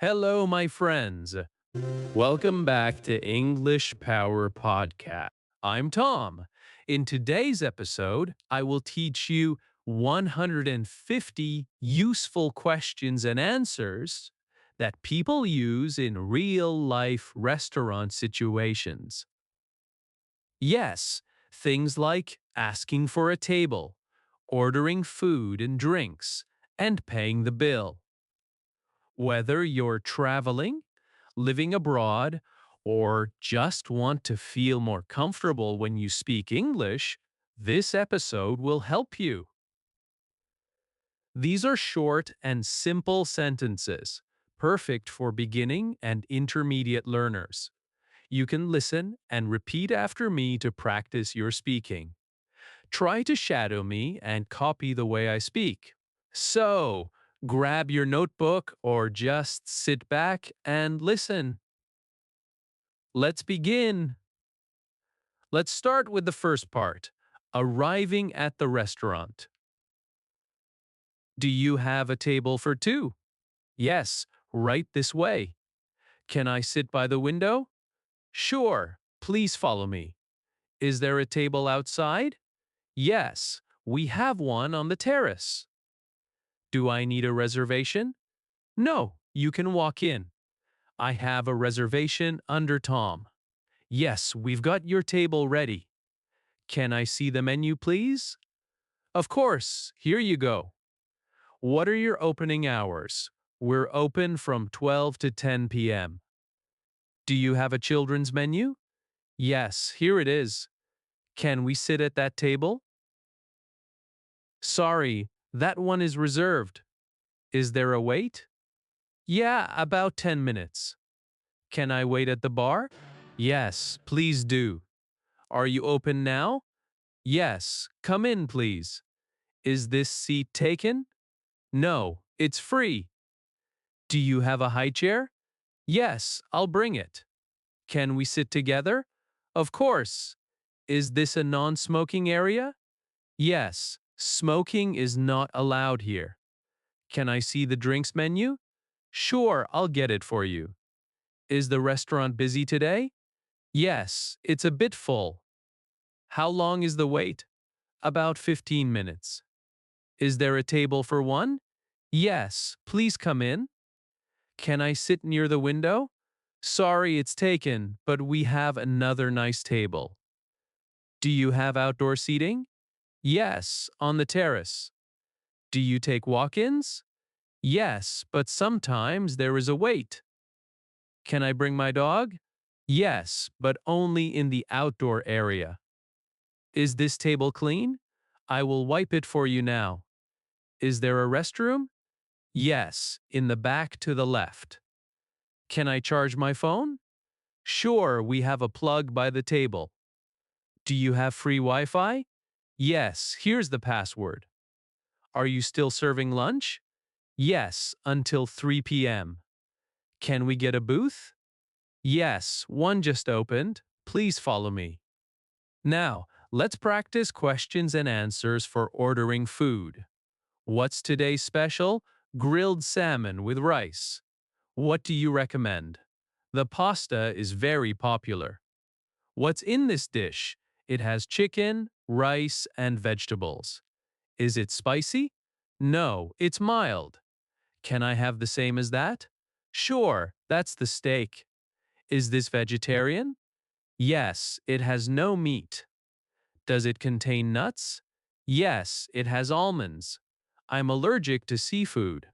Hello, my friends. Welcome back to English Power Podcast. I'm Tom. In today's episode, I will teach you 150 useful questions and answers that people use in real life restaurant situations. Yes, things like asking for a table, ordering food and drinks, and paying the bill. Whether you're traveling, living abroad, or just want to feel more comfortable when you speak English, this episode will help you. These are short and simple sentences, perfect for beginning and intermediate learners. You can listen and repeat after me to practice your speaking. Try to shadow me and copy the way I speak. So, grab your notebook or just sit back and listen. Let's begin. Let's start with the first part, arriving at the restaurant. Do you have a table for two? Yes, right this way. Can I sit by the window? Sure, please follow me. Is there a table outside? Yes, we have one on the terrace. Do I need a reservation? No, you can walk in. I have a reservation under Tom. Yes, we've got your table ready. Can I see the menu, please? Of course, here you go. What are your opening hours? We're open from 12 to 10 p.m. Do you have a children's menu? Yes, here it is. Can we sit at that table? Sorry, that one is reserved. Is there a wait? Yeah, about 10 minutes. Can I wait at the bar? Yes, please do. Are you open now? Yes, come in, please. Is this seat taken? No, it's free. Do you have a high chair? Yes, I'll bring it. Can we sit together? Of course. Is this a non smoking area? Yes, smoking is not allowed here. Can I see the drinks menu? Sure, I'll get it for you. Is the restaurant busy today? Yes, it's a bit full. How long is the wait? About 15 minutes. Is there a table for one? Yes, please come in. Can I sit near the window? Sorry, it's taken, but we have another nice table. Do you have outdoor seating? Yes, on the terrace. Do you take walk ins? Yes, but sometimes there is a wait. Can I bring my dog? Yes, but only in the outdoor area. Is this table clean? I will wipe it for you now. Is there a restroom? Yes, in the back to the left. Can I charge my phone? Sure, we have a plug by the table. Do you have free Wi Fi? Yes, here's the password. Are you still serving lunch? Yes, until 3 p.m. Can we get a booth? Yes, one just opened. Please follow me. Now, let's practice questions and answers for ordering food. What's today's special? Grilled salmon with rice. What do you recommend? The pasta is very popular. What's in this dish? It has chicken, rice, and vegetables. Is it spicy? No, it's mild. Can I have the same as that? Sure, that's the steak. Is this vegetarian? Yes, it has no meat. Does it contain nuts? Yes, it has almonds. I'm allergic to seafood.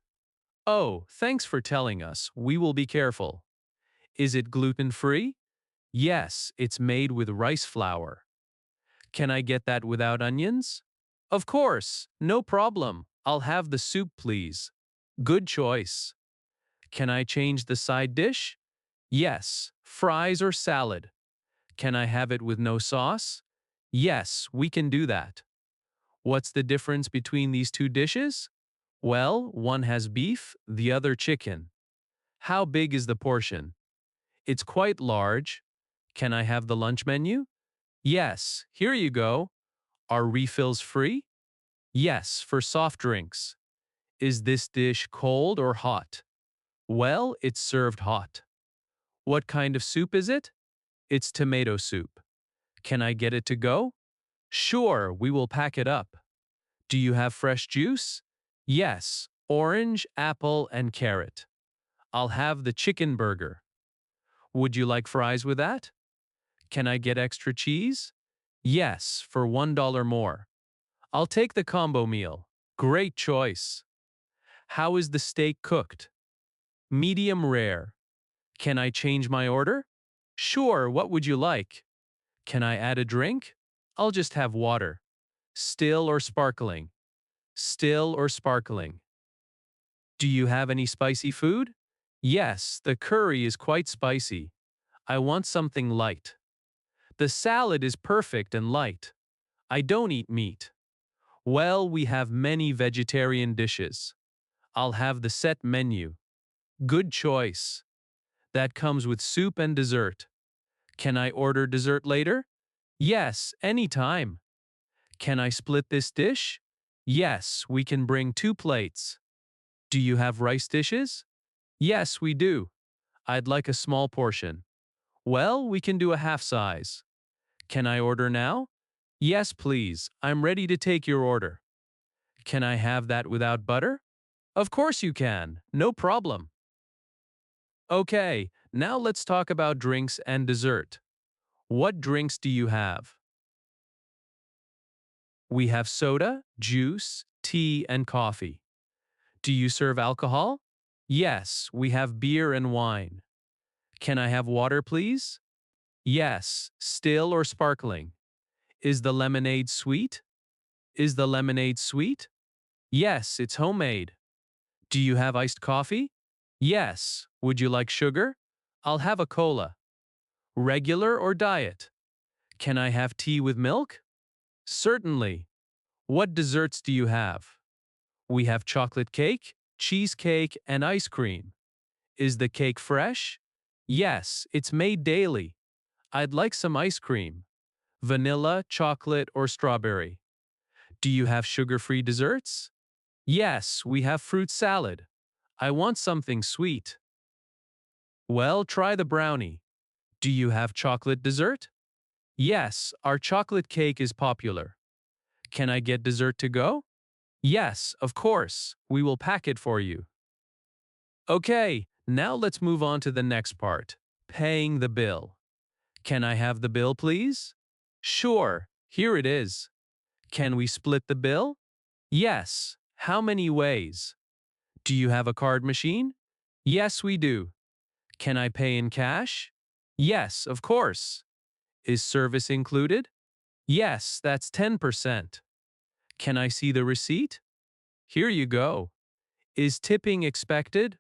Oh, thanks for telling us. We will be careful. Is it gluten-free? Yes, it's made with rice flour. Can I get that without onions? Of course, no problem. I'll have the soup, please. Good choice. Can I change the side dish? Yes, fries or salad. Can I have it with no sauce? Yes, we can do that. What's the difference between these two dishes? Well, one has beef, the other chicken. How big is the portion? It's quite large. Can I have the lunch menu? Yes, here you go. Are refills free? Yes, for soft drinks. Is this dish cold or hot? Well, it's served hot. What kind of soup is it? It's tomato soup. Can I get it to go? Sure, we will pack it up. Do you have fresh juice? Yes, orange, apple, and carrot. I'll have the chicken burger. Would you like fries with that? Can I get extra cheese? Yes, for $1 more. I'll take the combo meal. Great choice. How is the steak cooked? Medium rare. Can I change my order? Sure, what would you like? Can I add a drink? I'll just have water. Still or sparkling? Still or sparkling? Do you have any spicy food? Yes, the curry is quite spicy. I want something light. The salad is perfect and light. I don't eat meat. Well, we have many vegetarian dishes. I'll have the set menu. Good choice. That comes with soup and dessert. Can I order dessert later? Yes, anytime. Can I split this dish? Yes, we can bring 2 plates. Do you have rice dishes? Yes, we do. I'd like a small portion. Well, we can do a half size. Can I order now? Yes, please. I'm ready to take your order. Can I have that without butter? Of course you can. No problem. Okay, now let's talk about drinks and dessert. What drinks do you have? We have soda, juice, tea, and coffee. Do you serve alcohol? Yes, we have beer and wine. Can I have water, please? Yes, still or sparkling. Is the lemonade sweet? Is the lemonade sweet? Yes, it's homemade. Do you have iced coffee? Yes. Would you like sugar? I'll have a cola. Regular or diet? Can I have tea with milk? Certainly. What desserts do you have? We have chocolate cake, cheesecake, and ice cream. Is the cake fresh? Yes, it's made daily. I'd like some ice cream. Vanilla, chocolate, or strawberry. Do you have sugar-free desserts? Yes, we have fruit salad. I want something sweet. Well, try the brownie. Do you have chocolate dessert? Yes, our chocolate cake is popular. Can I get dessert to go? Yes, of course. We will pack it for you. Okay, now let's move on to the next part, paying the bill. Can I have the bill, please? Sure, here it is. Can we split the bill? Yes. How many ways? Do you have a card machine? Yes, we do. Can I pay in cash? Yes, of course. Is service included? Yes, that's 10%. Can I see the receipt? Here you go. Is tipping expected?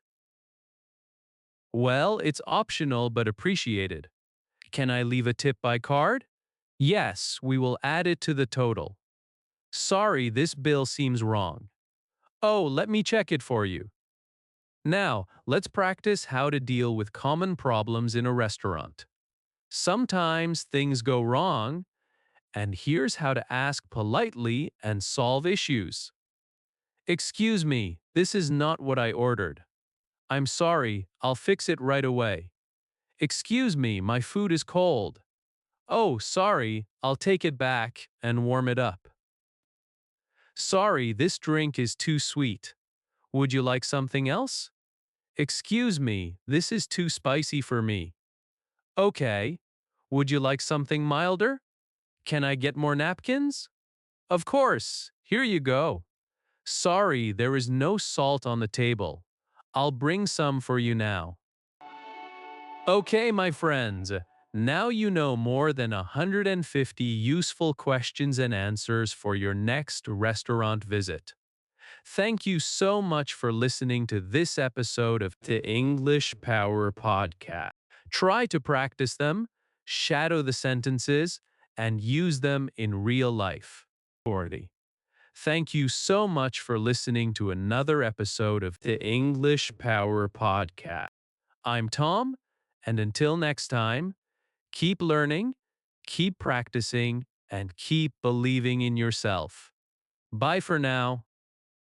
Well, it's optional but appreciated. Can I leave a tip by card? Yes, we will add it to the total. Sorry, this bill seems wrong. Oh, let me check it for you. Now, let's practice how to deal with common problems in a restaurant. Sometimes things go wrong, and here's how to ask politely and solve issues. Excuse me, this is not what I ordered. I'm sorry, I'll fix it right away. Excuse me, my food is cold. Oh, sorry, I'll take it back and warm it up. Sorry, this drink is too sweet. Would you like something else? Excuse me, this is too spicy for me. Okay. Would you like something milder? Can I get more napkins? Of course. Here you go. Sorry, there is no salt on the table. I'll bring some for you now. Okay, my friends. Now you know more than 150 useful questions and answers for your next restaurant visit. Thank you so much for listening to this episode of the English Power Podcast. Try to practice them, shadow the sentences, and use them in real life. Thank you so much for listening to another episode of the English Power Podcast. I'm Tom, and until next time, keep learning, keep practicing, and keep believing in yourself. Bye for now.